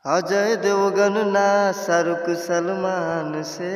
अजय देवगन ना शाहरुख सलमान से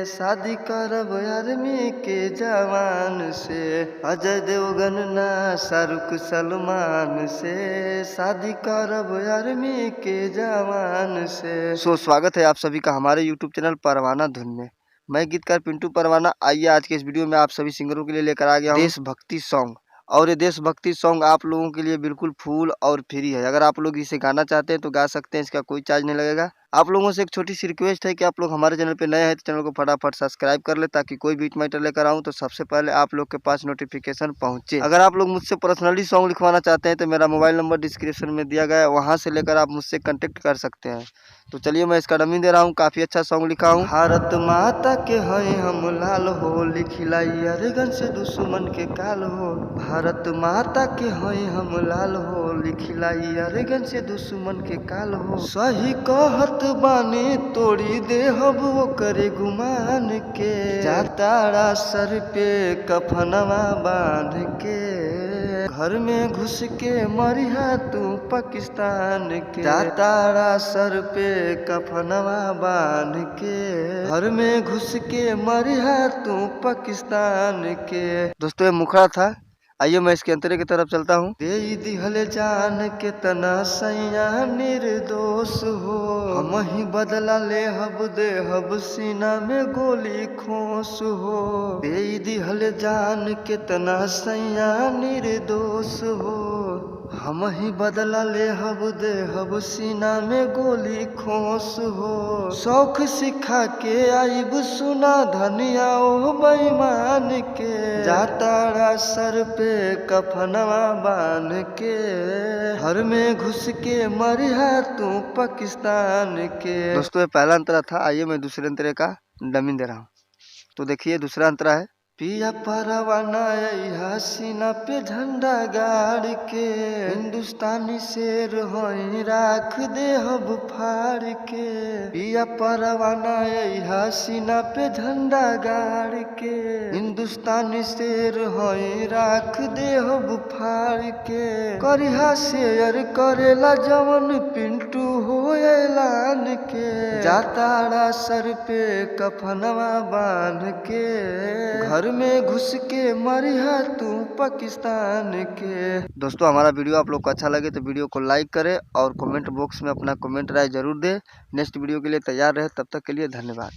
शादी करब आर्मी के जवान से। अजय देवगन ना शाहरुख सलमान से शादी करब आर्मी के जवान से। स्वागत है आप सभी का हमारे YouTube चैनल परवाना धुन में। मैं गीतकार पिंटू परवाना। आइए आज के इस वीडियो में आप सभी सिंगरों के लिए लेकर आ गया हूं देशभक्ति सॉन्ग। और ये देशभक्ति सॉन्ग आप लोगों के लिए बिल्कुल फुल और फ्री है। अगर आप लोग इसे गाना चाहते हैं तो गा सकते हैं, इसका कोई चार्ज नहीं लगेगा। आप लोगों से एक छोटी सी रिक्वेस्ट है कि आप लोग हमारे चैनल पे नए हैं तो चैनल को फटाफट सब्सक्राइब कर ले, ताकि कोई बीट मैटर लेकर आऊँ तो सबसे पहले आप लोग के पास नोटिफिकेशन पहुंचे। अगर आप लोग मुझसे पर्सनली सॉन्ग लिखवाना चाहते हैं तो मेरा मोबाइल नंबर डिस्क्रिप्शन में दिया गया है, वहाँ से लेकर आप मुझसे कॉन्टेक्ट कर सकते हैं। तो चलिए मैं इसका डमी दे रहा हूँ। काफ़ी अच्छा सॉन्ग लिखा हूँ। भारत माता के हैं हम लाल हो, लिखिलाई अरगन से दुश्मन के काल हो। भारत माता के हैं हम लाल हो, लिखिलाई अरगन से दुश्मन के काल हो। सही कहत बानी तोड़ी दे हब वो करे गुमान के। जाताड़ा सर पे कफनवा बांध के, घर में घुस के मरिहा तू पाकिस्तान के। जाताड़ा सर पे कफनवा बांध के, घर में घुस के मरिहा तू पाकिस्तान के। दोस्तों ये मुखड़ा था। आइए मैं इसके अंतरे की तरफ चलता हूँ। दे दिहले जान के तना सैया निर्दोष हो, हम ही बदला ले हब दे हब सीना में गोली खोस हो। दे दिहले जान के तना सैया निर्दोष हो, हम ही बदला ले हब दे हब सीना में गोली खोस हो। शौक सिखा के आइब सुना धनिया ओ बेईमान के। जाताड़ा सर पे कफनवा बांध के, घर में घुस के मरिहा तू पाकिस्तान के। दोस्तों ये पहला अंतरा था। आइए मैं दूसरे अंतरे का डमी दे रहा हूँ। तो देखिए दूसरा अंतरा है। पिया परवाना सीना पे झंडा गाड़ के, हिंदुस्तानी शेर होई राख दे हब फाड़ के। पिया परवाना सीना पे झंडा गाड़ के, हिंदुस्तानी शेर होई राख दे हब फाड़ के। करिहा शेयर करेला जवन पिंटू हो ऐलान के। जाताड़ा सर पे कफनवा बांध के, घर में घुस के मरिहा तू पाकिस्तान के। दोस्तों हमारा वीडियो आप लोग को अच्छा लगे तो वीडियो को लाइक करें और कमेंट बॉक्स में अपना कमेंट राय जरूर दें। नेक्स्ट वीडियो के लिए तैयार रहे, तब तक के लिए धन्यवाद।